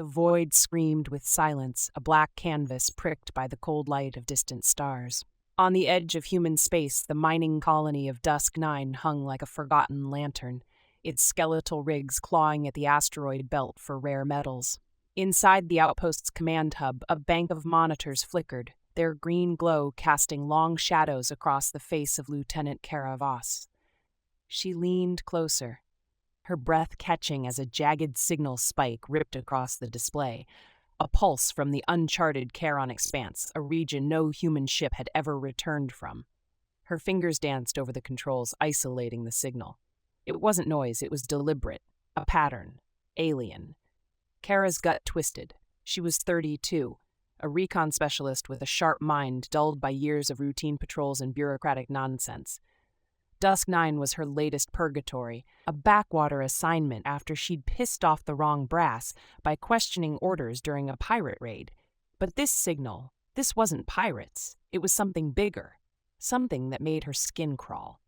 The void screamed with silence, a black canvas pricked by the cold light of distant stars. On the edge of human space, the mining colony of Dusk 9 hung like a forgotten lantern, its skeletal rigs clawing at the asteroid belt for rare metals. Inside the outpost's command hub, a bank of monitors flickered, their green glow casting long shadows across the face of Lieutenant Kara Voss. She leaned closer, her breath catching as a jagged signal spike ripped across the display, a pulse from the uncharted Charon expanse, a region no human ship had ever returned from. Her fingers danced over the controls, isolating the signal. It wasn't noise, it was deliberate, a pattern, alien. Kara's gut twisted. She was 32, a recon specialist with a sharp mind dulled by years of routine patrols and bureaucratic nonsense. Dusk 9 was her latest purgatory, a backwater assignment after she'd pissed off the wrong brass by questioning orders during a pirate raid. But this signal, this wasn't pirates. It was something bigger, something that made her skin crawl.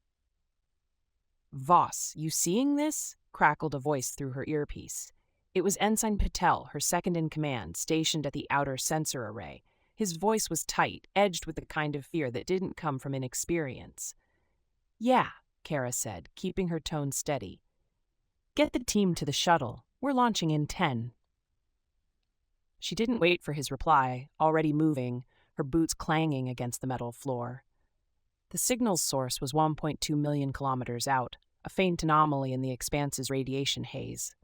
"Voss, you seeing this?" crackled a voice through her earpiece. It was Ensign Patel, her second-in-command, stationed at the outer sensor array. His voice was tight, edged with the kind of fear that didn't come from inexperience. "Yeah," Kara said, keeping her tone steady. "Get the team to the shuttle. We're launching in 10. She didn't wait for his reply, already moving, her boots clanging against the metal floor. The signal's source was 1.2 million kilometers out, a faint anomaly in the expanse's radiation haze.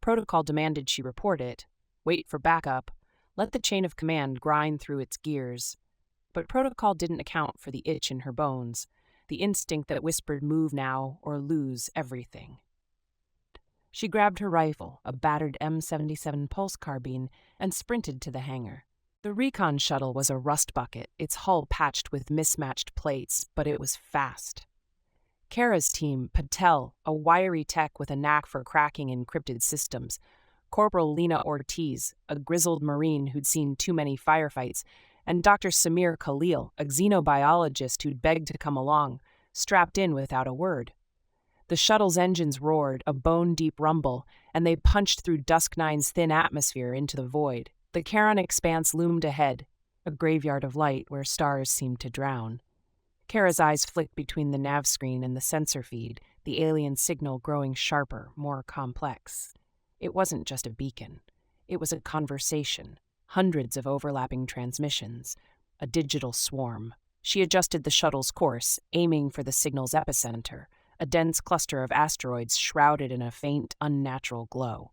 Protocol demanded she report it, wait for backup, let the chain of command grind through its gears. But Protocol didn't account for the itch in her bones, the instinct that whispered move now or lose everything. She grabbed her rifle, a battered M77 pulse carbine, and sprinted to the hangar. The recon shuttle was a rust bucket, its hull patched with mismatched plates, but it was fast. Kara's team, Patel, a wiry tech with a knack for cracking encrypted systems, Corporal Lena Ortiz, a grizzled Marine who'd seen too many firefights, and Dr. Samir Khalil, a xenobiologist who'd begged to come along, strapped in without a word. The shuttle's engines roared, a bone-deep rumble, and they punched through Dusk 9's thin atmosphere into the void. The Charon expanse loomed ahead, a graveyard of light where stars seemed to drown. Kara's eyes flicked between the nav screen and the sensor feed, the alien signal growing sharper, more complex. It wasn't just a beacon. It was a conversation, hundreds of overlapping transmissions, a digital swarm. She adjusted the shuttle's course, aiming for the signal's epicenter, a dense cluster of asteroids shrouded in a faint, unnatural glow.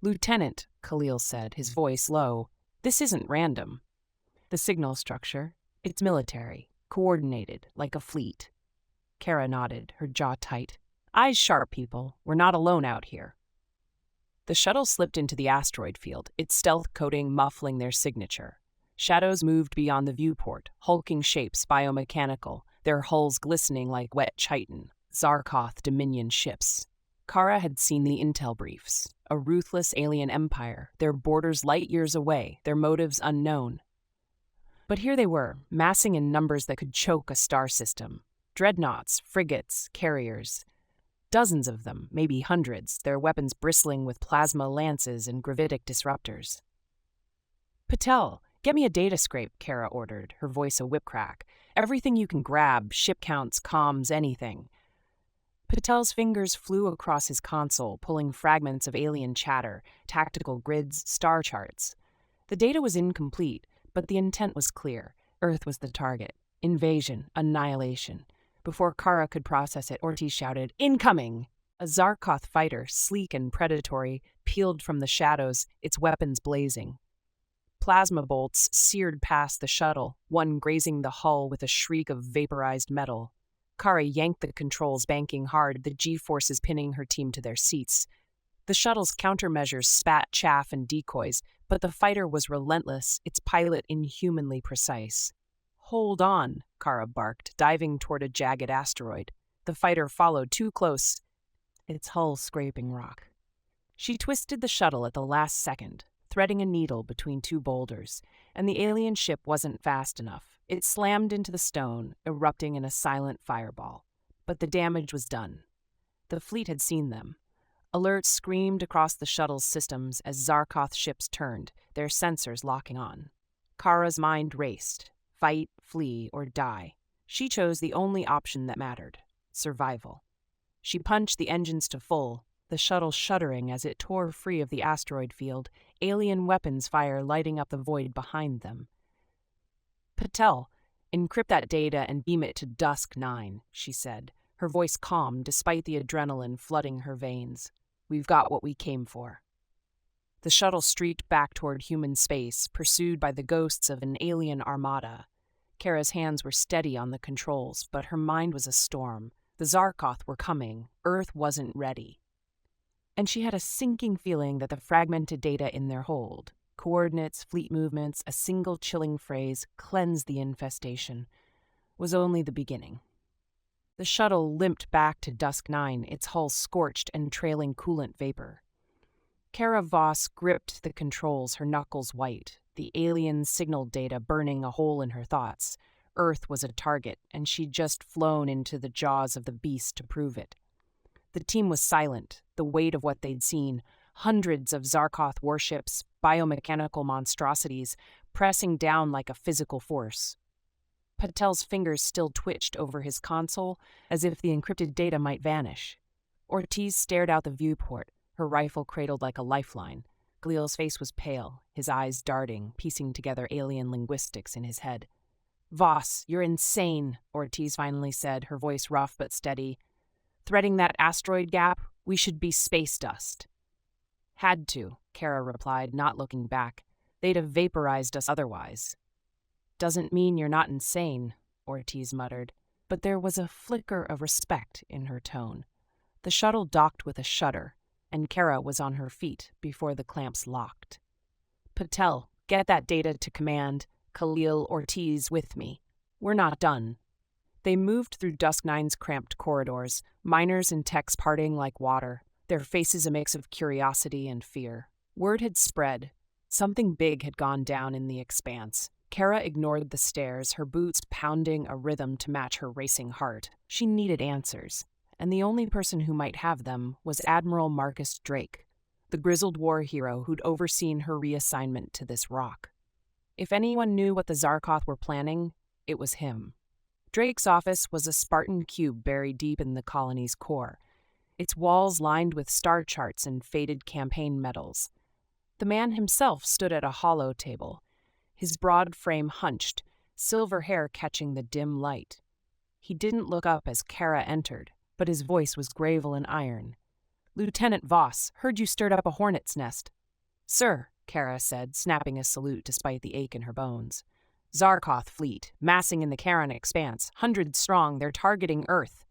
"Lieutenant," Khalil said, his voice low, "this isn't random. The signal structure, it's military, coordinated, like a fleet." Kara nodded, her jaw tight. "Eyes sharp, people. We're not alone out here." The shuttle slipped into the asteroid field, its stealth coating muffling their signature. Shadows moved beyond the viewport, hulking shapes biomechanical, their hulls glistening like wet chitin, Zarkoth Dominion ships. Kara had seen the intel briefs, a ruthless alien empire, their borders light years away, their motives unknown. But here they were, massing in numbers that could choke a star system. Dreadnoughts, frigates, carriers. Dozens of them, maybe hundreds, their weapons bristling with plasma lances and gravitic disruptors. "Patel, get me a data scrape," Kara ordered, her voice a whip crack. "Everything you can grab, ship counts, comms, anything." Patel's fingers flew across his console, pulling fragments of alien chatter, tactical grids, star charts. The data was incomplete, but the intent was clear. Earth was the target. Invasion, annihilation. Before Kara could process it, Ortiz shouted, "Incoming!" A Zarkoth fighter, sleek and predatory, peeled from the shadows, its weapons blazing. Plasma bolts seared past the shuttle, one grazing the hull with a shriek of vaporized metal. Kara yanked the controls, banking hard, the G-forces pinning her team to their seats. The shuttle's countermeasures spat chaff and decoys, but the fighter was relentless, its pilot inhumanly precise. "Hold on," Kara barked, diving toward a jagged asteroid. The fighter followed too close, its hull scraping rock. She twisted the shuttle at the last second, threading a needle between two boulders, and the alien ship wasn't fast enough. It slammed into the stone, erupting in a silent fireball. But the damage was done. The fleet had seen them. Alerts screamed across the shuttle's systems as Zarkoth ships turned, their sensors locking on. Kara's mind raced. Fight, flee, or die. She chose the only option that mattered: survival. She punched the engines to full, the shuttle shuddering as it tore free of the asteroid field, alien weapons fire lighting up the void behind them. "Patel, encrypt that data and beam it to Dusk 9, she said, her voice calm despite the adrenaline flooding her veins. "We've got what we came for." The shuttle streaked back toward human space, pursued by the ghosts of an alien armada. Kara's hands were steady on the controls, but her mind was a storm. The Zarkoth were coming. Earth wasn't ready. And she had a sinking feeling that the fragmented data in their hold, coordinates, fleet movements, a single chilling phrase, "cleanse the infestation," was only the beginning. The shuttle limped back to Dusk 9, its hull scorched and trailing coolant vapor. Kara Voss gripped the controls, her knuckles white, the alien signal data burning a hole in her thoughts. Earth was a target, and she'd just flown into the jaws of the beast to prove it. The team was silent, the weight of what they'd seen, hundreds of Zarkoth warships, biomechanical monstrosities, pressing down like a physical force. Patel's fingers still twitched over his console, as if the encrypted data might vanish. Ortiz stared out the viewport, her rifle cradled like a lifeline. Gleal's face was pale, his eyes darting, piecing together alien linguistics in his head. "Voss, you're insane," Ortiz finally said, her voice rough but steady. "Threading that asteroid gap, we should be space dust." "Had to," Kara replied, not looking back. "They'd have vaporized us otherwise." "Doesn't mean you're not insane," Ortiz muttered, but there was a flicker of respect in her tone. The shuttle docked with a shudder, and Kara was on her feet before the clamps locked. "Patel, get that data to command. Khalil, Ortiz with me. We're not done." They moved through Dusk 9's cramped corridors, miners and techs parting like water, their faces a mix of curiosity and fear. Word had spread. Something big had gone down in the expanse. Kara ignored the stairs, her boots pounding a rhythm to match her racing heart. She needed answers, and the only person who might have them was Admiral Marcus Drake, the grizzled war hero who'd overseen her reassignment to this rock. If anyone knew what the Zarkoth were planning, it was him. Drake's office was a Spartan cube buried deep in the colony's core, its walls lined with star charts and faded campaign medals. The man himself stood at a hollow table, his broad frame hunched, silver hair catching the dim light. He didn't look up as Kara entered, but his voice was gravel and iron. "Lieutenant Voss, heard you stirred up a hornet's nest." "Sir," Kara said, snapping a salute despite the ache in her bones. "Zarkoth fleet, massing in the Charon expanse, hundreds strong, they're targeting Earth."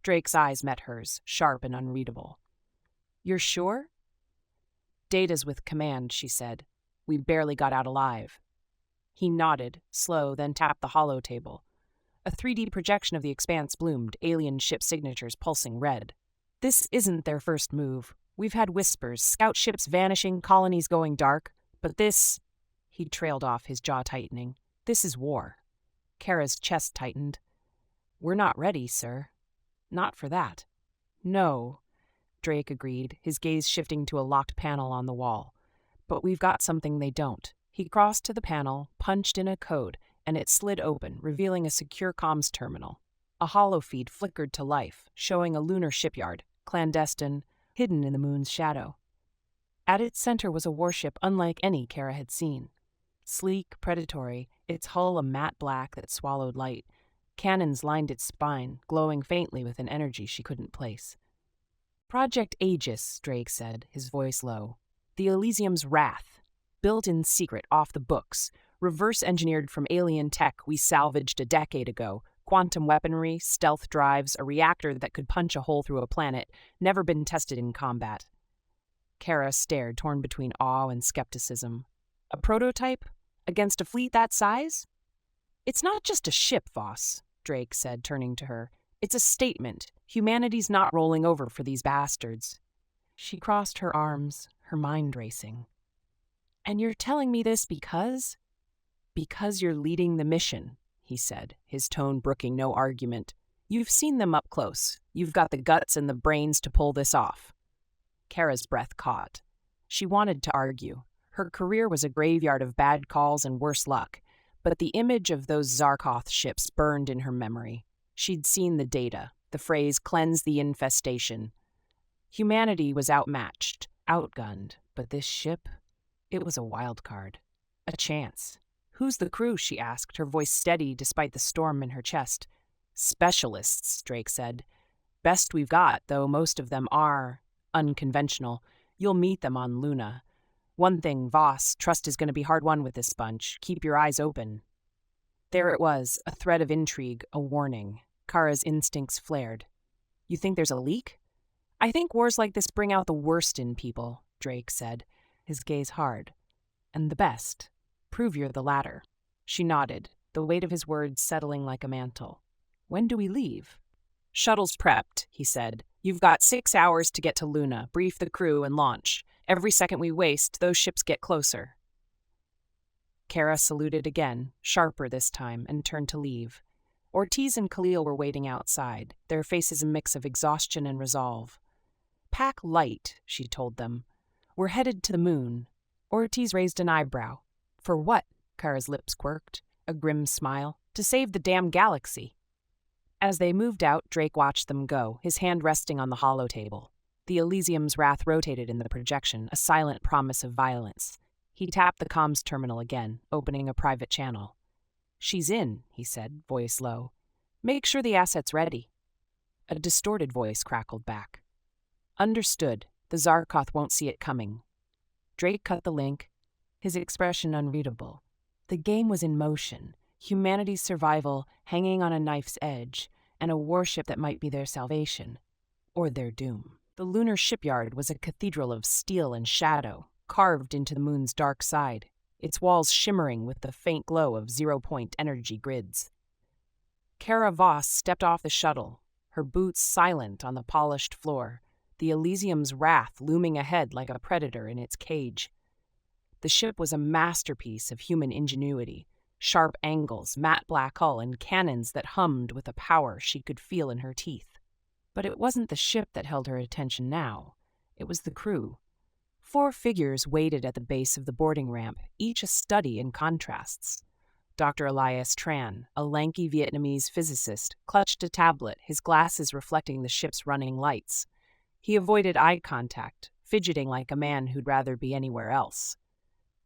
Drake's eyes met hers, sharp and unreadable. "You're sure?" "Data's with command," she said. "We barely got out alive." He nodded, slow, then tapped the hollow table. A 3D projection of the expanse bloomed, alien ship signatures pulsing red. "This isn't their first move. We've had whispers, scout ships vanishing, colonies going dark. But this—" He trailed off, his jaw tightening. "This is war." Kara's chest tightened. "We're not ready, sir. Not for that." "No," Drake agreed, his gaze shifting to a locked panel on the wall. "But we've got something they don't." He crossed to the panel, punched in a code, and it slid open, revealing a secure comms terminal. A holofeed flickered to life, showing a lunar shipyard, clandestine, hidden in the moon's shadow. At its center was a warship unlike any Kara had seen. Sleek, predatory, its hull a matte black that swallowed light. Cannons lined its spine, glowing faintly with an energy she couldn't place. "Project Aegis," Drake said, his voice low. "The Elysium's Wrath. Built in secret, off the books. Reverse-engineered from alien tech we salvaged a decade ago. Quantum weaponry, stealth drives, a reactor that could punch a hole through a planet. Never been tested in combat." Kara stared, torn between awe and skepticism. "A prototype? Against a fleet that size?" "It's not just a ship, Voss," Drake said, turning to her. "It's a statement. Humanity's not rolling over for these bastards." She crossed her arms, her mind racing. "And you're telling me this because?" "Because you're leading the mission," he said, his tone brooking no argument. "You've seen them up close. You've got the guts and the brains to pull this off." Kara's breath caught. She wanted to argue. Her career was a graveyard of bad calls and worse luck, but the image of those Zarkoth ships burned in her memory. She'd seen the data, the phrase cleanse the infestation. Humanity was outmatched, outgunned, but this ship, it was a wild card. A chance. "Who's the crew?" she asked, her voice steady despite the storm in her chest. "Specialists," Drake said. "Best we've got, though most of them are unconventional. You'll meet them on Luna. One thing, Voss, trust is going to be hard won with this bunch. Keep your eyes open." There it was, a thread of intrigue, a warning. Kara's instincts flared. "You think there's a leak?" "I think wars like this bring out the worst in people," Drake said, his gaze hard. "And the best. Prove you're the latter." She nodded, the weight of his words settling like a mantle. "When do we leave?" "Shuttle's prepped," he said. "You've got 6 hours to get to Luna, brief the crew, and launch. Every second we waste, those ships get closer." Kara saluted again, sharper this time, and turned to leave. Ortiz and Khalil were waiting outside, their faces a mix of exhaustion and resolve. "Pack light," she told them. "We're headed to the moon." Ortiz raised an eyebrow. "For what?" Kara's lips quirked, a grim smile. "To save the damn galaxy." As they moved out, Drake watched them go, his hand resting on the holotable. The Elysium's wrath rotated in the projection, a silent promise of violence. He tapped the comms terminal again, opening a private channel. "She's in," he said, voice low. "Make sure the asset's ready." A distorted voice crackled back. "Understood. The Zarkoth won't see it coming." Drake cut the link, his expression unreadable. The game was in motion, humanity's survival hanging on a knife's edge, and a warship that might be their salvation, or their doom. The lunar shipyard was a cathedral of steel and shadow, carved into the moon's dark side, its walls shimmering with the faint glow of zero-point energy grids. Kara Voss stepped off the shuttle, her boots silent on the polished floor, the Elysium's wrath looming ahead like a predator in its cage. The ship was a masterpiece of human ingenuity, sharp angles, matte black hull, and cannons that hummed with a power she could feel in her teeth. But it wasn't the ship that held her attention now. It was the crew. 4 figures waited at the base of the boarding ramp, each a study in contrasts. Dr. Elias Tran, a lanky Vietnamese physicist, clutched a tablet, his glasses reflecting the ship's running lights. He avoided eye contact, fidgeting like a man who'd rather be anywhere else.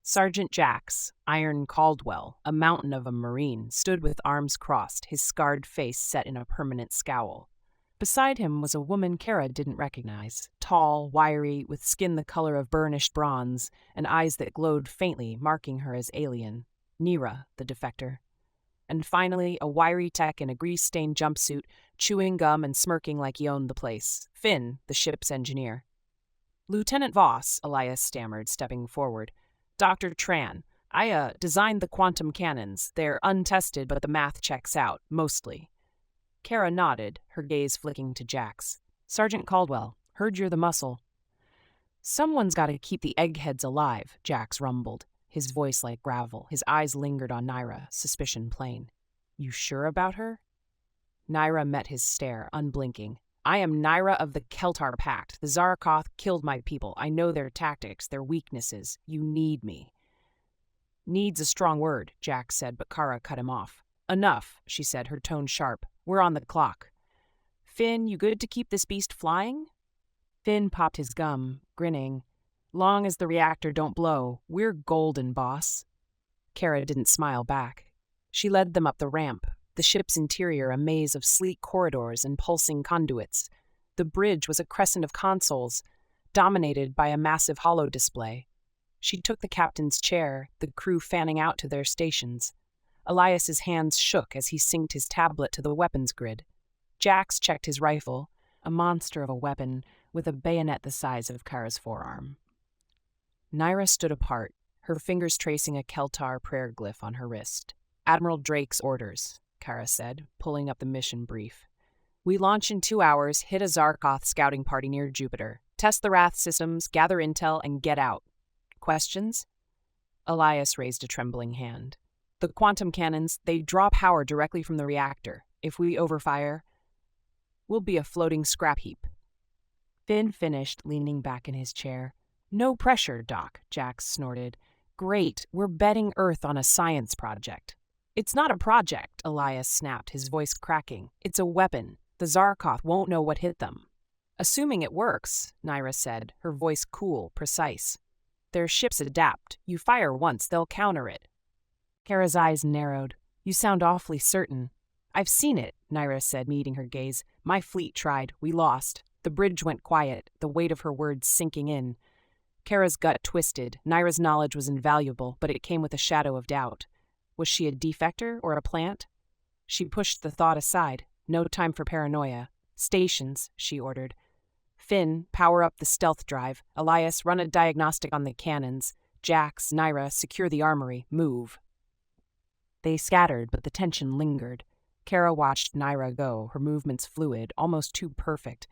Sergeant Jax, Iron Caldwell, a mountain of a Marine, stood with arms crossed, his scarred face set in a permanent scowl. Beside him was a woman Kara didn't recognize, tall, wiry, with skin the color of burnished bronze, and eyes that glowed faintly, marking her as alien. Nira, the defector. And finally, a wiry tech in a grease-stained jumpsuit, chewing gum and smirking like he owned the place. Finn, the ship's engineer. "Lieutenant Voss," Elias stammered, stepping forward. "Dr. Tran, I designed the quantum cannons. They're untested, but the math checks out, mostly." Kara nodded, her gaze flicking to Jax. "Sergeant Caldwell, heard you're the muscle." "Someone's got to keep the eggheads alive," Jax rumbled, his voice like gravel. His eyes lingered on Naira, suspicion plain. "You sure about her?" Naira met his stare, unblinking. "I am Naira of the Keltar Pact. The Zarkoth killed my people. I know their tactics, their weaknesses. You need me." "Need's a strong word," Jax said, but Kara cut him off. "Enough," she said, her tone sharp. "We're on the clock." "Finn, you good to keep this beast flying?" Finn popped his gum, grinning. "Long as the reactor don't blow, we're golden, boss." Kara didn't smile back. She led them up the ramp, the ship's interior a maze of sleek corridors and pulsing conduits. The bridge was a crescent of consoles, dominated by a massive holo display. She took the captain's chair, the crew fanning out to their stations. Elias's hands shook as he synced his tablet to the weapons grid. Jax checked his rifle, a monster of a weapon with a bayonet the size of Kara's forearm. Naira stood apart, her fingers tracing a Keltar prayer glyph on her wrist. "Admiral Drake's orders," Kara said, pulling up the mission brief. "We launch in 2 hours, hit a Zarkoth scouting party near Jupiter, test the Wrath systems, gather intel, and get out. Questions?" Elias raised a trembling hand. "The quantum cannons, they draw power directly from the reactor. If we overfire, we'll be a floating scrap heap." Finn finished, leaning back in his chair. No pressure, Doc, Jax snorted. Great, we're betting Earth on a science project. It's not a project, Elias snapped, his voice cracking. It's a weapon. The Zarkoth won't know what hit them. Assuming it works, Naira said, her voice cool, precise. Their ships adapt. You fire once, they'll counter it. Kara's eyes narrowed. You sound awfully certain. I've seen it, Naira said, meeting her gaze. My fleet tried. We lost. The bridge went quiet, the weight of her words sinking in. Kara's gut twisted. Naira's knowledge was invaluable, but it came with a shadow of doubt. Was she a defector or a plant? She pushed the thought aside. No time for paranoia. Stations, she ordered. Finn, power up the stealth drive. Elias, run a diagnostic on the cannons. Jax, Naira, secure the armory. Move. They scattered, but the tension lingered. Kara watched Naira go, her movements fluid, almost too perfect.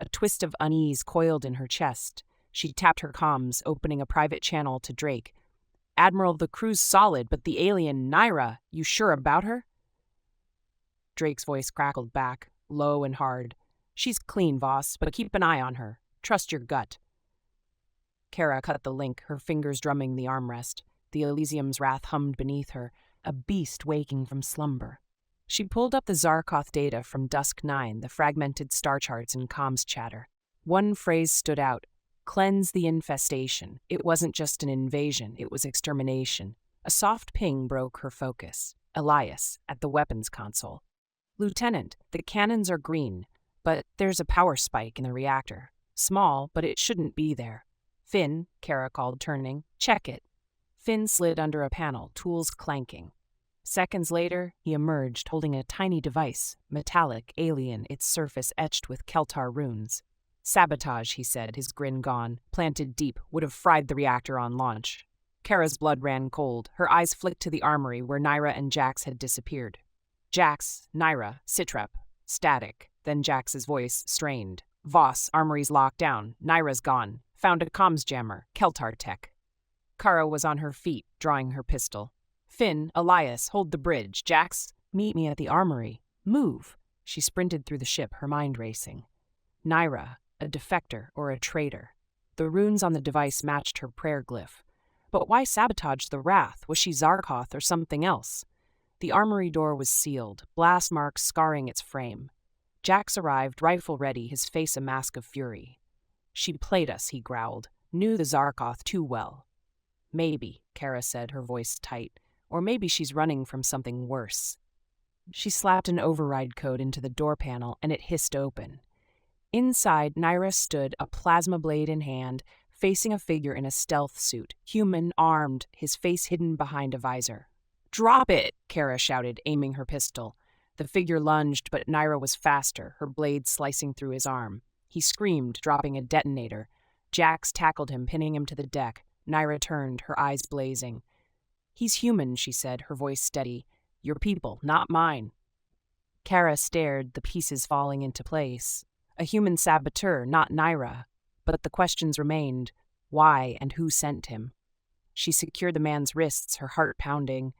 A twist of unease coiled in her chest. She tapped her comms, opening a private channel to Drake. Admiral, the crew's solid, but the alien, Naira, you sure about her? Drake's voice crackled back, low and hard. She's clean, Voss, but keep an eye on her. Trust your gut. Kara cut the link, her fingers drumming the armrest. The Elysium's wrath hummed beneath her, a beast waking from slumber. She pulled up the Zarkoth data from Dusk 9, the fragmented star charts and comms chatter. One phrase stood out. Cleanse the infestation. It wasn't just an invasion, it was extermination. A soft ping broke her focus. Elias, at the weapons console. Lieutenant, the cannons are green, but there's a power spike in the reactor. Small, but it shouldn't be there. Finn, Kara called, turning. Check it. Finn slid under a panel, tools clanking. Seconds later, he emerged holding a tiny device, metallic, alien, its surface etched with Keltar runes. Sabotage, he said, his grin gone. Planted deep, would have fried the reactor on launch. Kara's blood ran cold. Her eyes flicked to the armory where Naira and Jax had disappeared. Jax, Naira, Sitrep. Static. Then Jax's voice strained. Voss, armory's locked down. Naira's gone. Found a comms jammer. Keltar tech. Kara was on her feet, drawing her pistol. Finn, Elias, hold the bridge. Jax, meet me at the armory. Move. She sprinted through the ship, her mind racing. Naira, a defector or a traitor. The runes on the device matched her prayer glyph. But why sabotage the Wrath? Was she Zarkoth or something else? The armory door was sealed, blast marks scarring its frame. Jax arrived, rifle ready, his face a mask of fury. She played us, he growled. Knew the Zarkoth too well. Maybe, Kara said, her voice tight. Or maybe she's running from something worse. She slapped an override code into the door panel, and it hissed open. Inside, Naira stood, a plasma blade in hand, facing a figure in a stealth suit, human, armed, his face hidden behind a visor. Drop it, Kara shouted, aiming her pistol. The figure lunged, but Naira was faster, her blade slicing through his arm. He screamed, dropping a detonator. Jax tackled him, pinning him to the deck. Naira turned, her eyes blazing. He's human, she said, her voice steady. Your people, not mine. Kara stared, the pieces falling into place. A human saboteur, not Naira. But the questions remained. Why and who sent him? She secured the man's wrists, her heart pounding.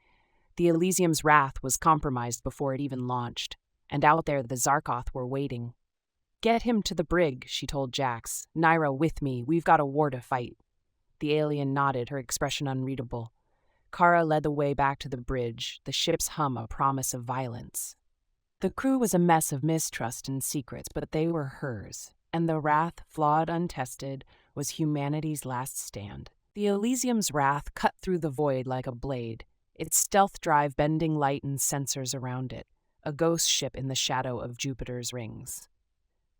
The Elysium's wrath was compromised before it even launched. And out there the Zarkoth were waiting. Get him to the brig, she told Jax. Naira with me, we've got a war to fight. The alien nodded, her expression unreadable. Kara led the way back to the bridge, the ship's hum a promise of violence. The crew was a mess of mistrust and secrets, but they were hers, and the Wrath, flawed, untested, was humanity's last stand. The Elysium's wrath cut through the void like a blade, its stealth drive bending light and sensors around it, a ghost ship in the shadow of Jupiter's rings.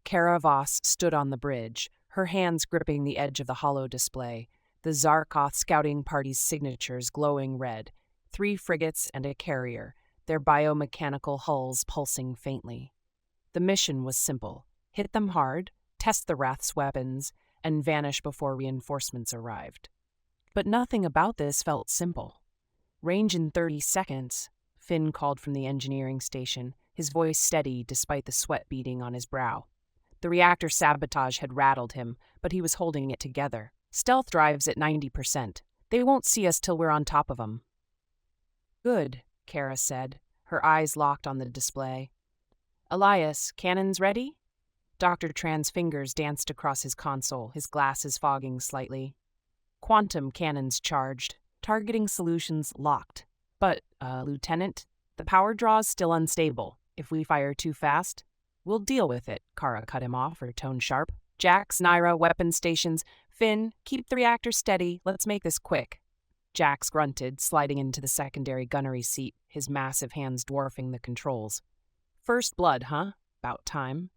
Kara Voss stood on the bridge, her hands gripping the edge of the hollow display, the Zarkoth scouting party's signatures glowing red, 3 frigates and a carrier, their biomechanical hulls pulsing faintly. The mission was simple. Hit them hard, test the Wrath's weapons, and vanish before reinforcements arrived. But nothing about this felt simple. Range in 30 seconds, Finn called from the engineering station, his voice steady despite the sweat beading on his brow. The reactor sabotage had rattled him, but he was holding it together. Stealth drives at 90%. They won't see us till we're on top of them. Good, Kara said, her eyes locked on the display. Elias, cannons ready? Dr. Tran's fingers danced across his console, his glasses fogging slightly. Quantum cannons charged, targeting solutions locked. But, Lieutenant, the power draw's still unstable. If we fire too fast, we'll deal with it, Kara cut him off, her tone sharp. Jax, Naira, weapon stations. Finn, keep the reactor steady. Let's make this quick. Jax grunted, sliding into the secondary gunnery seat, his massive hands dwarfing the controls. First blood, huh? About time.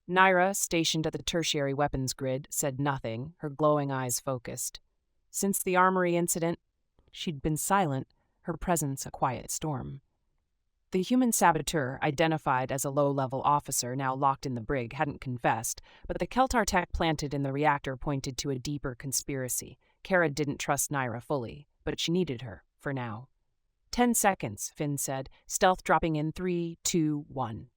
Naira, stationed at the tertiary weapons grid, said nothing, her glowing eyes focused. Since the armory incident, she'd been silent, her presence a quiet storm. The human saboteur, identified as a low-level officer now locked in the brig, hadn't confessed, but the Keltar tech planted in the reactor pointed to a deeper conspiracy. Kara didn't trust Naira fully, but she needed her, for now. 10 seconds, Finn said, stealth dropping in 3, 2, 1.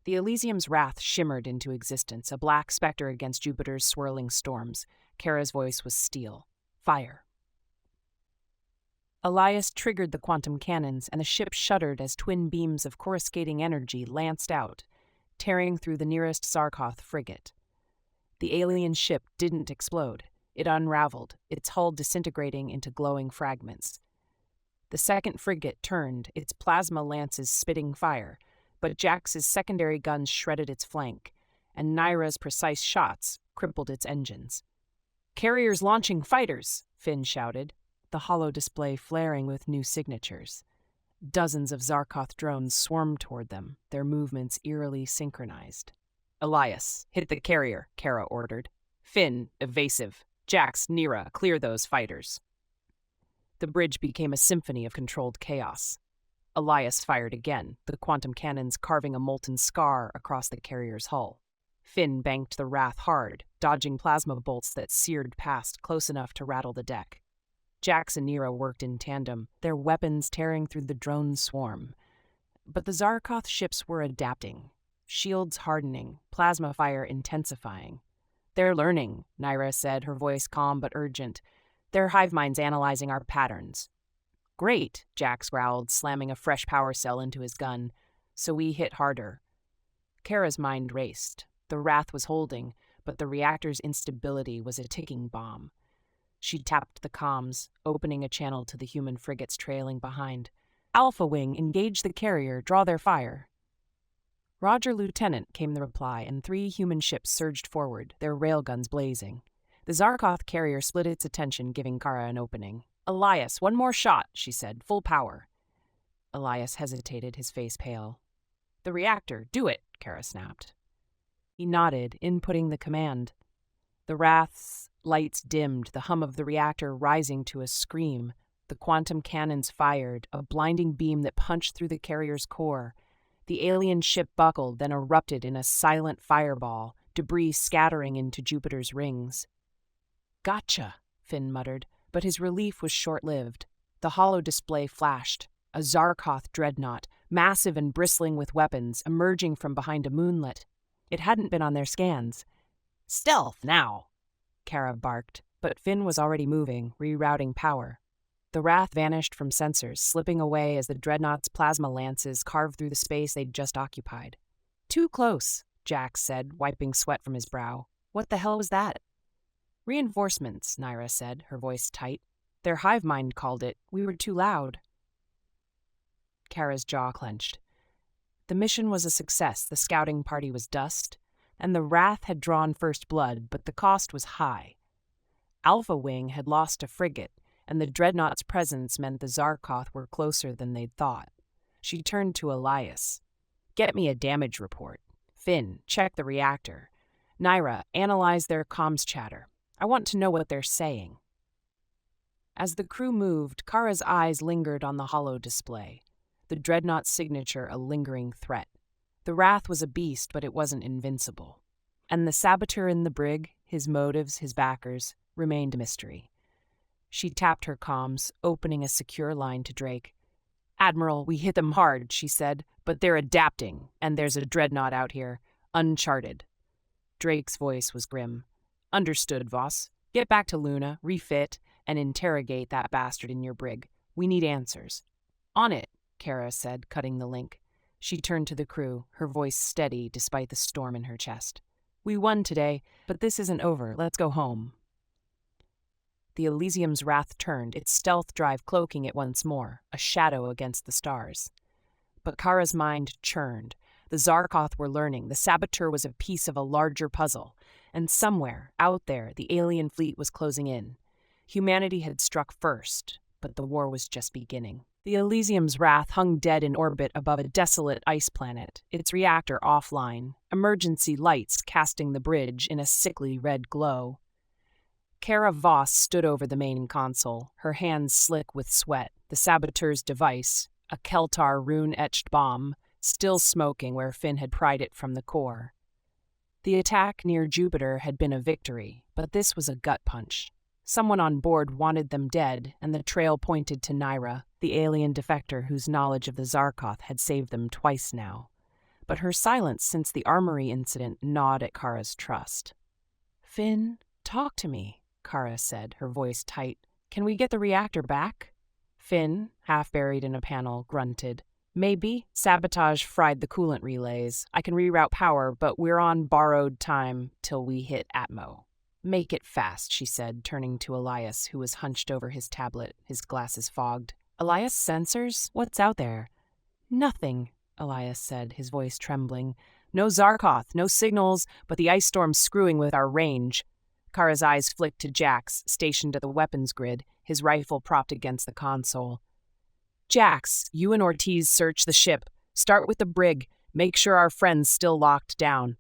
The Elysium's wrath shimmered into existence, a black specter against Jupiter's swirling storms. Kara's voice was steel. Fire. Elias triggered the quantum cannons, and the ship shuddered as twin beams of coruscating energy lanced out, tearing through the nearest Zarkoth frigate. The alien ship didn't explode. It unraveled, its hull disintegrating into glowing fragments. The second frigate turned, its plasma lances spitting fire, but Jax's secondary guns shredded its flank, and Naira's precise shots crippled its engines. "Carriers launching fighters!" Finn shouted, the holo display flaring with new signatures. Dozens of Zarkoth drones swarmed toward them, their movements eerily synchronized. "Elias, hit the carrier," Kara ordered. "Finn, evasive. Jax, Nira, clear those fighters." The bridge became a symphony of controlled chaos. Elias fired again, the quantum cannons carving a molten scar across the carrier's hull. Finn banked the Wrath hard, dodging plasma bolts that seared past close enough to rattle the deck. Jax and Nira worked in tandem, their weapons tearing through the drone swarm. But the Zarkoth ships were adapting, shields hardening, plasma fire intensifying. "They're learning," Naira said, her voice calm but urgent. "Their hive minds analyzing our patterns." "Great," Jax growled, slamming a fresh power cell into his gun. "So we hit harder." Kara's mind raced. The Wrath was holding, but the reactor's instability was a ticking bomb. She tapped the comms, opening a channel to the human frigates trailing behind. "Alpha Wing, engage the carrier, draw their fire." "Roger, Lieutenant," came the reply, and 3 human ships surged forward, their railguns blazing. The Zarkoth carrier split its attention, giving Kara an opening. "Elias, one more shot," she said, "full power." Elias hesitated, his face pale. "The reactor, do it," Kara snapped. He nodded, inputting the command. The Wrath's lights dimmed, the hum of the reactor rising to a scream. The quantum cannons fired, a blinding beam that punched through the carrier's core. The alien ship buckled, then erupted in a silent fireball, debris scattering into Jupiter's rings. "Gotcha," Finn muttered, but his relief was short-lived. The holo display flashed, a Zarkoth dreadnought, massive and bristling with weapons, emerging from behind a moonlet. It hadn't been on their scans. "Stealth, now!" Kara barked, but Finn was already moving, rerouting power. The Wrath vanished from sensors, slipping away as the dreadnought's plasma lances carved through the space they'd just occupied. "Too close," Jax said, wiping sweat from his brow. "What the hell was that?" "Reinforcements," Naira said, her voice tight. "Their hive mind called it. We were too loud." Kara's jaw clenched. The mission was a success, the scouting party was dust, and the Wrath had drawn first blood, but the cost was high. Alpha Wing had lost a frigate, and the dreadnought's presence meant the Zarkoth were closer than they'd thought. She turned to Elias. "Get me a damage report. Finn, check the reactor. Naira, analyze their comms chatter. I want to know what they're saying." As the crew moved, Kara's eyes lingered on the holo display, the dreadnought's signature a lingering threat. The Wrath was a beast, but it wasn't invincible. And the saboteur in the brig, his motives, his backers, remained a mystery. She tapped her comms, opening a secure line to Drake. "Admiral, we hit them hard," she said, "but they're adapting, and there's a dreadnought out here, uncharted." Drake's voice was grim. "Understood, Voss. Get back to Luna, refit, and interrogate that bastard in your brig. We need answers." "On it," Kara said, cutting the link. She turned to the crew, her voice steady despite the storm in her chest. We won today, but this isn't over. Let's go home. The Elysium's wrath turned, its stealth drive cloaking it once more, a shadow against the stars. But Kara's mind churned. The Zarkoth were learning. The saboteur was a piece of a larger puzzle. And somewhere, out there, the alien fleet was closing in. Humanity had struck first, but the war was just beginning. The Elysium's wrath hung dead in orbit above a desolate ice planet, its reactor offline, emergency lights casting the bridge in a sickly red glow. Kara Voss stood over the main console, her hands slick with sweat, the saboteur's device, a Keltar rune-etched bomb, still smoking where Finn had pried it from the core. The attack near Jupiter had been a victory, but this was a gut punch. Someone on board wanted them dead, and the trail pointed to Naira, the alien defector whose knowledge of the Zarkoth had saved them twice now. But her silence since the armory incident gnawed at Kara's trust. "Finn, talk to me," Kara said, her voice tight. "Can we get the reactor back?" Finn, half buried in a panel, grunted. "Maybe. Sabotage fried the coolant relays. I can reroute power, but we're on borrowed time till we hit Atmo." "Make it fast," she said, turning to Elias, who was hunched over his tablet, his glasses fogged. "Elias, sensors? What's out there?" "Nothing," Elias said, his voice trembling. "No Zarkoth, no signals, but the ice storm's screwing with our range." Kara's eyes flicked to Jax, stationed at the weapons grid, his rifle propped against the console. "Jax, you and Ortiz search the ship. Start with the brig. Make sure our friend's still locked down."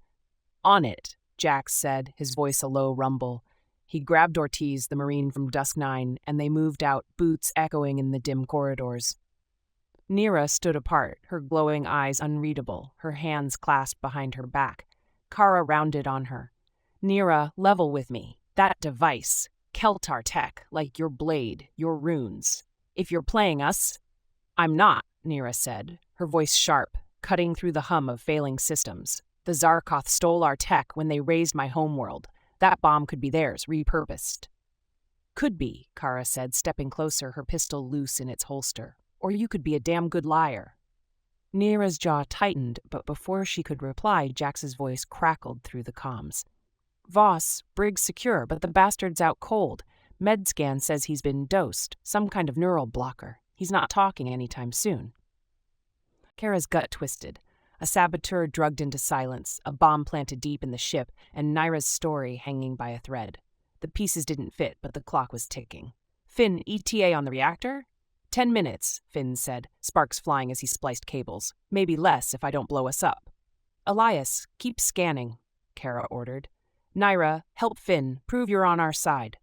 "On it," Jax said, his voice a low rumble. He grabbed Ortiz, the Marine from Dusk 9, and they moved out, boots echoing in the dim corridors. Nira stood apart, her glowing eyes unreadable, her hands clasped behind her back. Kara rounded on her. "Nira, level with me. That device. Keltar tech, like your blade, your runes. If you're playing us—" "I'm not," Nira said, her voice sharp, cutting through the hum of failing systems. "The Zarkoth stole our tech when they razed my homeworld. That bomb could be theirs, repurposed." "Could be," Kara said, stepping closer, her pistol loose in its holster. "Or you could be a damn good liar." Nira's jaw tightened, but before she could reply, Jax's voice crackled through the comms. "Voss, brig's secure, but the bastard's out cold. Medscan says he's been dosed, some kind of neural blocker. He's not talking anytime soon." Kara's gut twisted. A saboteur drugged into silence, a bomb planted deep in the ship, and Naira's story hanging by a thread. The pieces didn't fit, but the clock was ticking. "Finn, ETA on the reactor?" 10 minutes, Finn said, sparks flying as he spliced cables. "Maybe less if I don't blow us up." "Elias, keep scanning," Kara ordered. "Naira, help Finn. Prove you're on our side."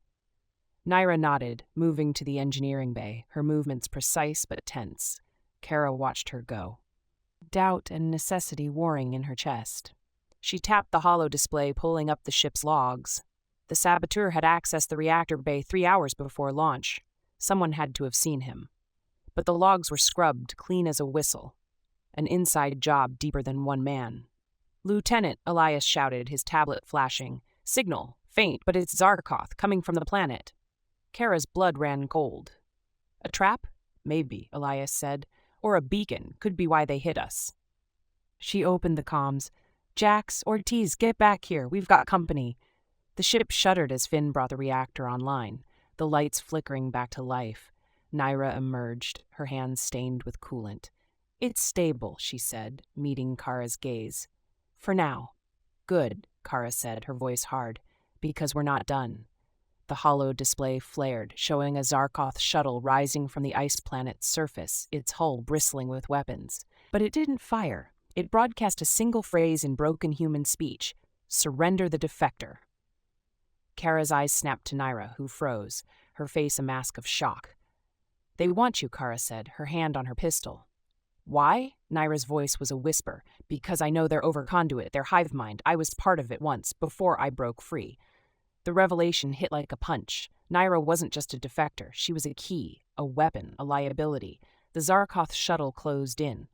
Naira nodded, moving to the engineering bay, her movements precise but tense. Kara watched her go. Doubt and necessity warring in her chest. She tapped the holo display, pulling up the ship's logs. The saboteur had accessed the reactor bay 3 hours before launch. Someone had to have seen him. But the logs were scrubbed, clean as a whistle. An inside job deeper than one man. "Lieutenant," Elias shouted, his tablet flashing. "Signal. Faint, but it's Zarkoth, coming from the planet." Kara's blood ran cold. "A trap?" "Maybe," Elias said. "Or a beacon. Could be why they hit us." She opened the comms. "Jax, Ortiz, get back here. We've got company." The ship shuddered as Finn brought the reactor online, the lights flickering back to life. Naira emerged, her hands stained with coolant. "It's stable," she said, meeting Kara's gaze. "For now." "Good," Kara said, her voice hard, "because we're not done." The holo display flared, showing a Zarkoth shuttle rising from the ice planet's surface, its hull bristling with weapons. But it didn't fire. It broadcast a single phrase in broken human speech: "Surrender the defector." Kara's eyes snapped to Naira, who froze, her face a mask of shock. "They want you," Kara said, her hand on her pistol. "Why?" Naira's voice was a whisper. "Because I know they're overconduit, their hive mind. I was part of it once, before I broke free." The revelation hit like a punch. Naira wasn't just a defector. She was a key, a weapon, a liability. The Zarkoth shuttle closed in.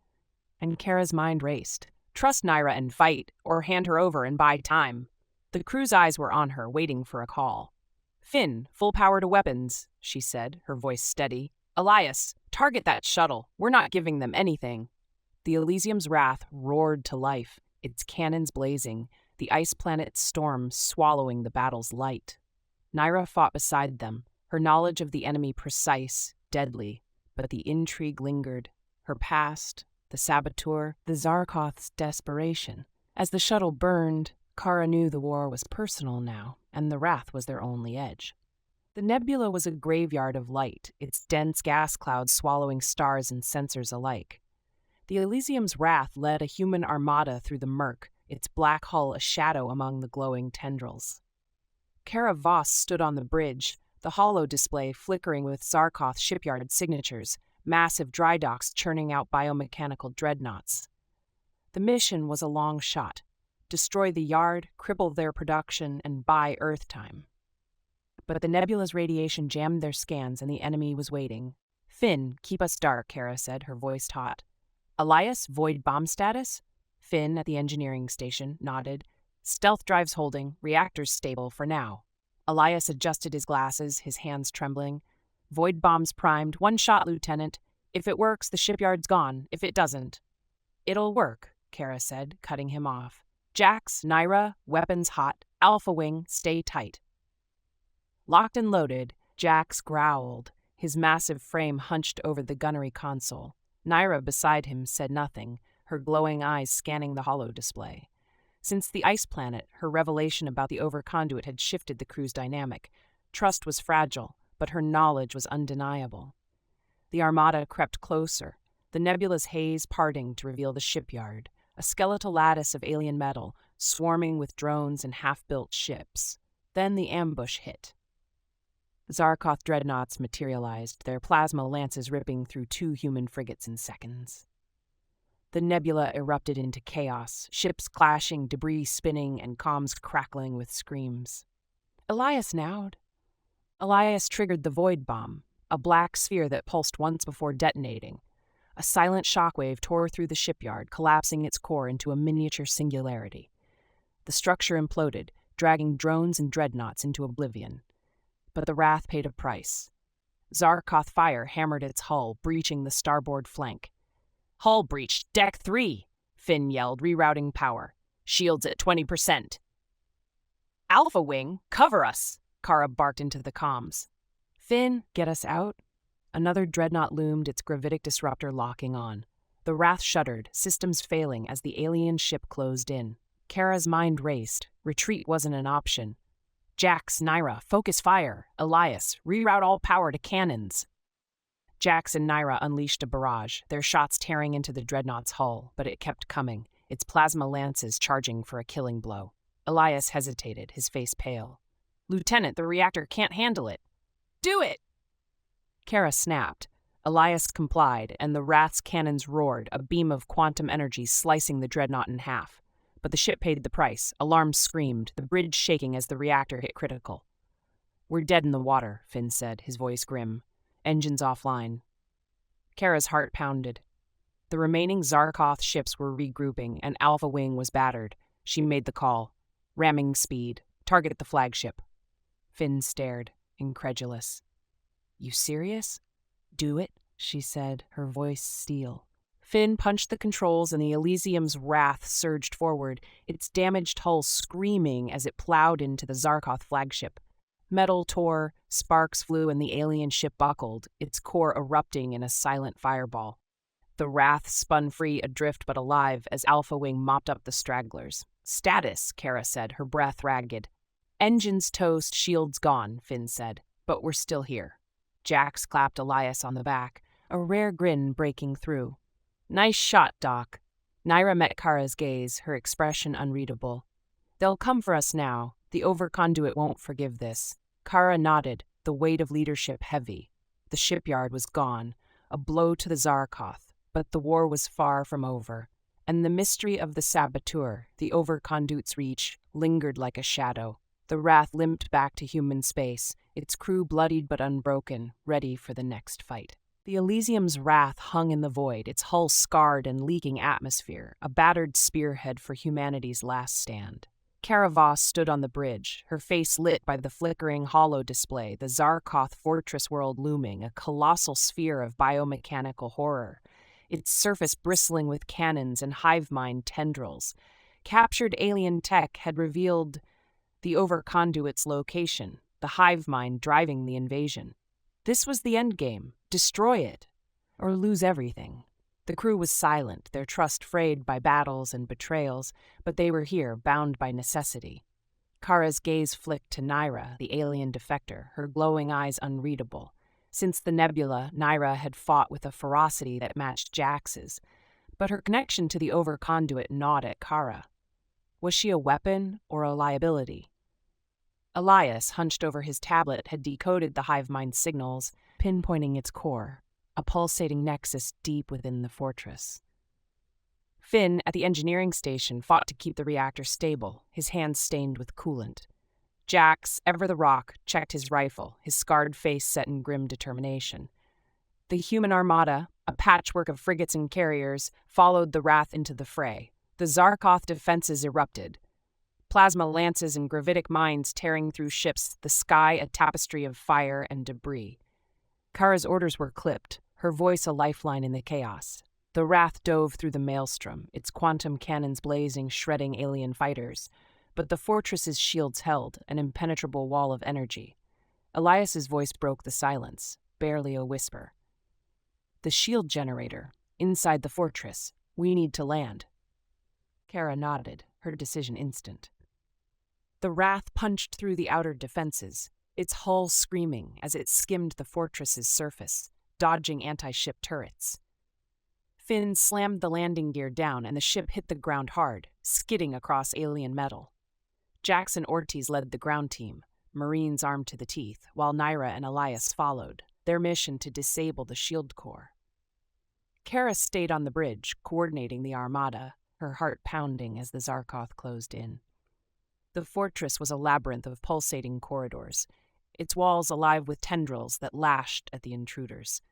And Kara's mind raced. Trust Naira and fight, or hand her over and buy time. The crew's eyes were on her, waiting for a call. "Finn, full power to weapons," she said, her voice steady. "Elias, target that shuttle. We're not giving them anything." The Elysium's wrath roared to life, its cannons blazing. the ice planet storm swallowing the battle's light. Naira fought beside them, her knowledge of the enemy precise, deadly, but the intrigue lingered. Her past, the saboteur, the Zarkoth's desperation. As the shuttle burned, Kara knew the war was personal now, and the wrath was their only edge. The nebula was a graveyard of light, its dense gas clouds swallowing stars and sensors alike. The Elysium's wrath led a human armada through the murk, its black hull a shadow among the glowing tendrils. Kara Voss stood on the bridge, the holo display flickering with Zarkoth shipyard signatures, massive dry docks churning out biomechanical dreadnoughts. The mission was a long shot: destroy the yard, cripple their production, and buy Earth time. But the nebula's radiation jammed their scans, and the enemy was waiting. "Finn, keep us dark," Kara said, her voice taut. "Elias, void bomb status?" Finn, at the engineering station, nodded. "Stealth drives holding, reactors stable for now." Elias adjusted his glasses, his hands trembling. "Void bombs primed, one shot, Lieutenant. If it works, the shipyard's gone. If it doesn't." "It'll work," Kara said, cutting him off. "Jax, Naira, weapons hot. Alpha Wing, stay tight." Locked and loaded, Jax growled, his massive frame hunched over the gunnery console. Naira beside him said nothing, her glowing eyes scanning the holo display. Since the ice planet, her revelation about the overconduit had shifted the crew's dynamic. Trust was fragile, but her knowledge was undeniable. The armada crept closer, the nebula's haze parting to reveal the shipyard, a skeletal lattice of alien metal, swarming with drones and half-built ships. Then the ambush hit. Zarkoth dreadnoughts materialized, their plasma lances ripping through 2 human frigates in seconds. The nebula erupted into chaos, ships clashing, debris spinning, and comms crackling with screams. Elias nowed. Elias triggered the void bomb, a black sphere that pulsed once before detonating. A silent shockwave tore through the shipyard, collapsing its core into a miniature singularity. The structure imploded, dragging drones and dreadnoughts into oblivion. But the wrath paid a price. Zarkoth fire hammered its hull, breaching the starboard flank. "Hull breached, deck 3, Finn yelled, rerouting power. "Shields at 20%. "Alpha Wing, cover us!" Kara barked into the comms. "Finn, get us out?" Another dreadnought loomed, its gravitic disruptor locking on. The Wrath shuddered, systems failing as the alien ship closed in. Kara's mind raced. Retreat wasn't an option. "Jax, Naira, focus fire. Elias, reroute all power to cannons." Jax and Naira unleashed a barrage, their shots tearing into the dreadnought's hull, but it kept coming, its plasma lances charging for a killing blow. Elias hesitated, his face pale. "Lieutenant, the reactor can't handle it." "Do it!" Kara snapped. Elias complied, and the Wrath's cannons roared, a beam of quantum energy slicing the dreadnought in half. But the ship paid the price. Alarms screamed, the bridge shaking as the reactor hit critical. "We're dead in the water," Finn said, his voice grim. "Engines offline." Kara's heart pounded. The remaining Zarkoth ships were regrouping, and Alpha Wing was battered. She made the call. "Ramming speed. Target the flagship." Finn stared, incredulous. "You serious?" "Do it," she said, her voice steel. Finn punched the controls, and the Elysium's wrath surged forward, its damaged hull screaming as it plowed into the Zarkoth flagship. Metal tore, sparks flew, and the alien ship buckled, its core erupting in a silent fireball. The Wrath spun free, adrift but alive, as Alpha Wing mopped up the stragglers. "Status," Kara said, her breath ragged. "Engines toast, shields gone," Finn said. "But we're still here." Jax clapped Elias on the back, a rare grin breaking through. "Nice shot, Doc." Naira met Kara's gaze, her expression unreadable. "They'll come for us now. The overconduit won't forgive this." Kara nodded, the weight of leadership heavy. The shipyard was gone, a blow to the Zarkoth, but the war was far from over, and the mystery of the saboteur, the overconduit's reach, lingered like a shadow. The Wrath limped back to human space, its crew bloodied but unbroken, ready for the next fight. The Elysium's Wrath hung in the void, its hull scarred and leaking atmosphere, a battered spearhead for humanity's last stand. Kara Voss stood on the bridge, her face lit by the flickering holo display, the Zarkoth fortress world looming, a colossal sphere of biomechanical horror, its surface bristling with cannons and hive mind tendrils. Captured alien tech had revealed the overconduit's location, the hive mind driving the invasion. This was the endgame: destroy it, or lose everything. The crew was silent, their trust frayed by battles and betrayals, but they were here, bound by necessity. Kara's gaze flicked to Naira, the alien defector, her glowing eyes unreadable. Since the nebula, Naira had fought with a ferocity that matched Jax's, but her connection to the overconduit gnawed at Kara. Was she a weapon or a liability? Elias, hunched over his tablet, had decoded the hive mind signals, pinpointing its core, a pulsating nexus deep within the fortress. Finn, at the engineering station, fought to keep the reactor stable, his hands stained with coolant. Jax, ever the rock, checked his rifle, his scarred face set in grim determination. The human armada, a patchwork of frigates and carriers, followed the Wrath into the fray. The Zarkoth defenses erupted. Plasma lances and gravitic mines tearing through ships, the sky a tapestry of fire and debris. Kara's orders were clipped, her voice a lifeline in the chaos. The Wrath dove through the maelstrom, its quantum cannons blazing, shredding alien fighters. But the fortress's shields held, an impenetrable wall of energy. Elias's voice broke the silence, barely a whisper. The shield generator, inside the fortress. We need to land. Kara nodded, her decision instant. The Wrath punched through the outer defenses, its hull screaming as it skimmed the fortress's surface, dodging anti-ship turrets. Finn slammed the landing gear down and the ship hit the ground hard, skidding across alien metal. Jax and Ortiz led the ground team, Marines armed to the teeth, while Naira and Elias followed, their mission to disable the shield core. Kara stayed on the bridge, coordinating the armada, her heart pounding as the Zarkoth closed in. The fortress was a labyrinth of pulsating corridors, its walls alive with tendrils that lashed at the intruders.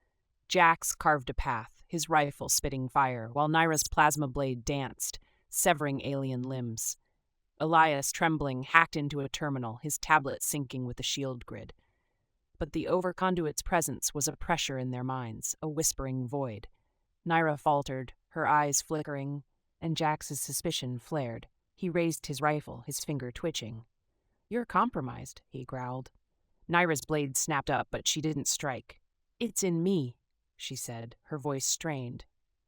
Jax carved a path, his rifle spitting fire, while Naira's plasma blade danced, severing alien limbs. Elias, trembling, hacked into a terminal, his tablet syncing with the shield grid. But the overconduit's presence was a pressure in their minds, a whispering void. Naira faltered, her eyes flickering, and Jax's suspicion flared. He raised his rifle, his finger twitching. "You're compromised," he growled. Naira's blade snapped up, but she didn't strike. "It's in me," she said, her voice strained.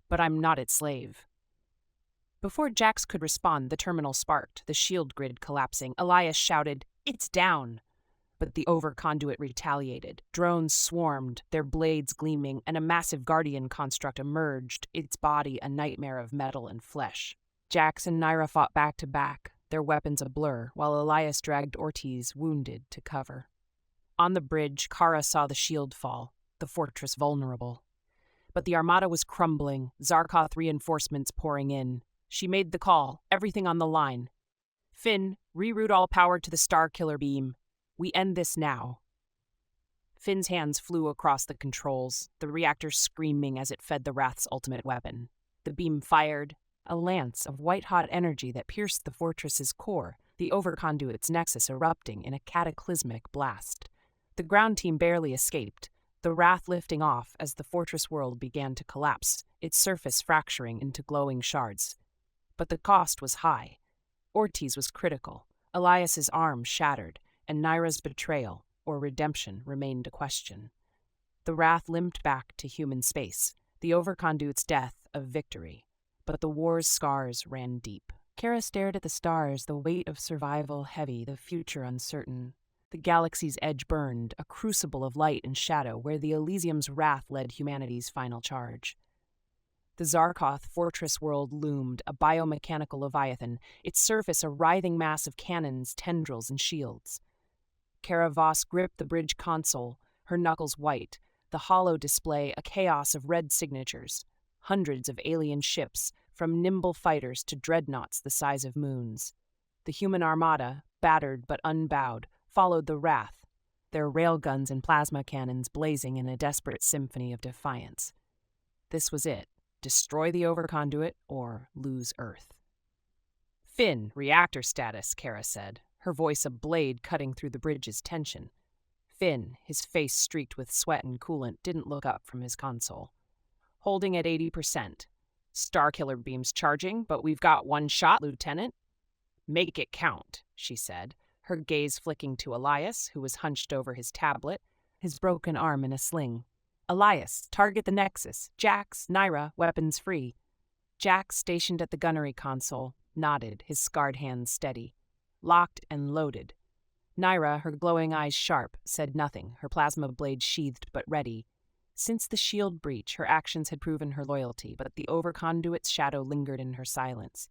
"But I'm not its slave." Before Jax could respond, the terminal sparked, the shield grid collapsing. Elias shouted, "It's down!" But the overconduit retaliated. Drones swarmed, their blades gleaming, and a massive guardian construct emerged, its body a nightmare of metal and flesh. Jax and Naira fought back to back, their weapons a blur, while Elias dragged Ortiz, wounded, to cover. On the bridge, Kara saw the shield fall, the fortress vulnerable. But the armada was crumbling, Zarkoth reinforcements pouring in. She made the call, everything on the line. "Finn, reroute all power to the Starkiller beam. We end this now." Finn's hands flew across the controls, the reactor screaming as it fed the Wrath's ultimate weapon. The beam fired, a lance of white-hot energy that pierced the fortress's core, the overconduit's nexus erupting in a cataclysmic blast. The ground team barely escaped, the Wrath lifting off as the fortress world began to collapse, its surface fracturing into glowing shards. But the cost was high. Ortiz was critical, Elias's arm shattered, and Naira's betrayal, or redemption, remained a question. The Wrath limped back to human space, the overconduit's death a victory. But the war's scars ran deep. Kara stared at the stars, the weight of survival heavy, the future uncertain. The galaxy's edge burned, a crucible of light and shadow where the Elysium's wrath led humanity's final charge. The Zarkoth fortress world loomed, a biomechanical leviathan, its surface a writhing mass of cannons, tendrils, and shields. Kara Voss gripped the bridge console, her knuckles white, the hollow display a chaos of red signatures. Hundreds of alien ships, from nimble fighters to dreadnoughts the size of moons. The human armada, battered but unbowed, followed the Wrath, their railguns and plasma cannons blazing in a desperate symphony of defiance. This was it. Destroy the overconduit or lose Earth. "Finn, reactor status," Kara said, her voice a blade cutting through the bridge's tension. Finn, his face streaked with sweat and coolant, didn't look up from his console. "Holding at 80%. Starkiller beams charging, but we've got one shot, Lieutenant. Make it count, she said, her gaze flicking to Elias, who was hunched over his tablet, his broken arm in a sling. Elias, target the Nexus. Jax, Naira, weapons free. Jax, stationed at the gunnery console, nodded, his scarred hands steady. Locked and loaded. Naira, her glowing eyes sharp, said nothing, her plasma blade sheathed but ready. Since the shield breach, her actions had proven her loyalty, but the overconduit's shadow lingered in her silence.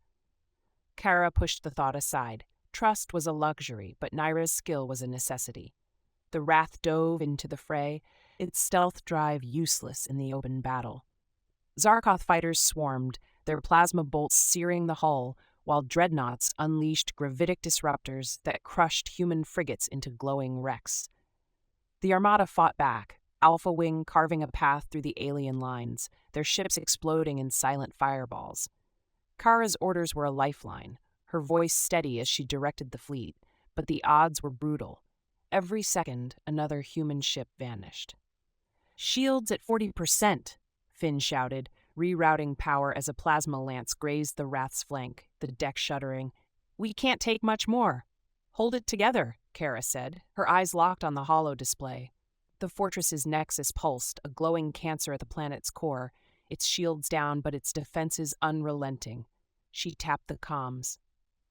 Kara pushed the thought aside. Trust was a luxury, but Naira's skill was a necessity. The Wrath dove into the fray, its stealth drive useless in the open battle. Zarkoth fighters swarmed, their plasma bolts searing the hull, while dreadnoughts unleashed gravitic disruptors that crushed human frigates into glowing wrecks. The Armada fought back, Alpha Wing carving a path through the alien lines, their ships exploding in silent fireballs. Kara's orders were a lifeline, her voice steady as she directed the fleet, but the odds were brutal. Every second, another human ship vanished. "Shields at 40%, Finn shouted, rerouting power as a plasma lance grazed the Wrath's flank, the deck shuddering. "We can't take much more." "Hold it together," Kara said, her eyes locked on the holo display. The fortress's nexus pulsed, a glowing cancer at the planet's core, its shields down but its defenses unrelenting. She tapped the comms.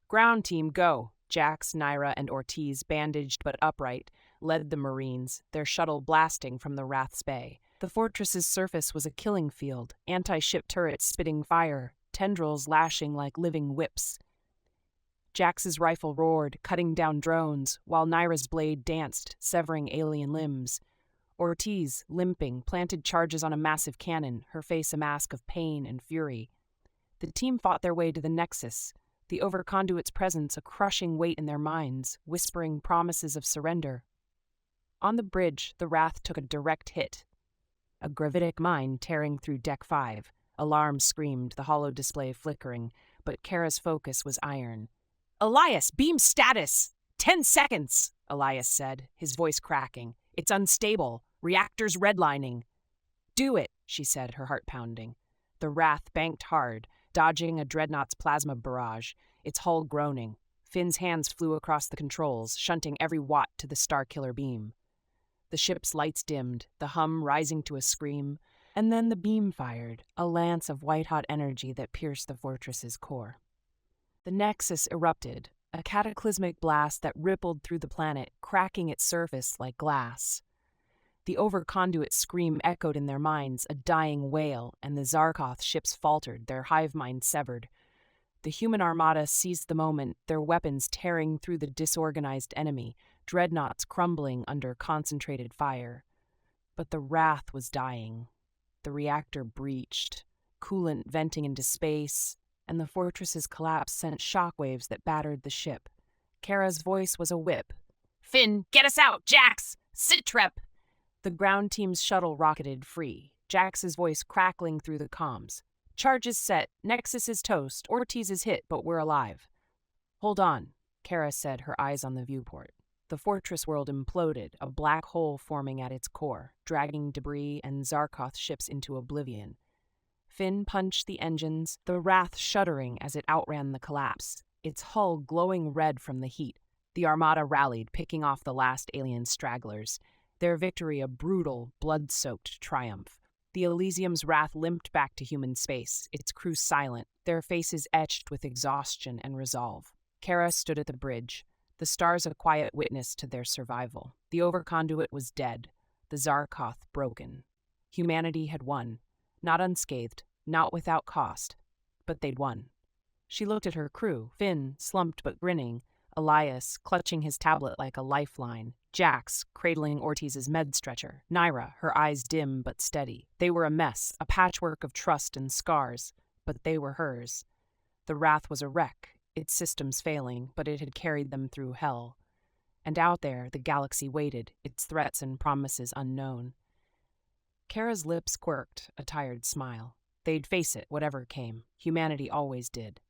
"Ground team, go." Jax, Naira, and Ortiz, bandaged but upright, led the Marines, their shuttle blasting from the Wrath's bay. The fortress's surface was a killing field, anti-ship turrets spitting fire, tendrils lashing like living whips. Jax's rifle roared, cutting down drones, while Naira's blade danced, severing alien limbs. Ortiz, limping, planted charges on a massive cannon, her face a mask of pain and fury. The team fought their way to the Nexus, the overconduit's presence a crushing weight in their minds, whispering promises of surrender. On the bridge, the Wrath took a direct hit. A gravitic mine tearing through Deck 5. Alarm screamed, the holo display flickering, but Kara's focus was iron. "Elias, beam status! 10 seconds!" Elias said, his voice cracking. "It's unstable. Reactors redlining." "Do it," she said, her heart pounding. The Wrath banked hard, dodging a dreadnought's plasma barrage, its hull groaning. Finn's hands flew across the controls, shunting every watt to the Starkiller beam. The ship's lights dimmed, the hum rising to a scream, and then the beam fired, a lance of white-hot energy that pierced the fortress's core. The Nexus erupted, a cataclysmic blast that rippled through the planet, cracking its surface like glass. The overconduit scream echoed in their minds, a dying wail, and the Zarkoth ships faltered, their hive mind severed. The human armada seized the moment, their weapons tearing through the disorganized enemy, dreadnoughts crumbling under concentrated fire. But the Wrath was dying. The reactor breached, coolant venting into space, and the fortress's collapse sent shockwaves that battered the ship. Kara's voice was a whip. "Finn, get us out! Jax! Sitrep!" The ground team's shuttle rocketed free, Jax's voice crackling through the comms. "Charges set, Nexus is toast, Ortiz is hit, but we're alive." "Hold on," Kara said, her eyes on the viewport. The fortress world imploded, a black hole forming at its core, dragging debris and Zarkoth ships into oblivion. Finn punched the engines, the Wrath shuddering as it outran the collapse, its hull glowing red from the heat. The Armada rallied, picking off the last alien stragglers, their victory a brutal, blood-soaked triumph. The Elysium's Wrath limped back to human space, its crew silent, their faces etched with exhaustion and resolve. Kara stood at the bridge, the stars a quiet witness to their survival. The overconduit was dead, the Zarkoth broken. Humanity had won, not unscathed, not without cost, but they'd won. She looked at her crew, Finn, slumped but grinning, Elias, clutching his tablet like a lifeline, Jax, cradling Ortiz's med stretcher, Naira, her eyes dim but steady. They were a mess, a patchwork of trust and scars, but they were hers. The Wrath was a wreck, its systems failing, but it had carried them through hell. And out there, the galaxy waited, its threats and promises unknown. Kara's lips quirked, a tired smile. They'd face it, whatever came. Humanity always did.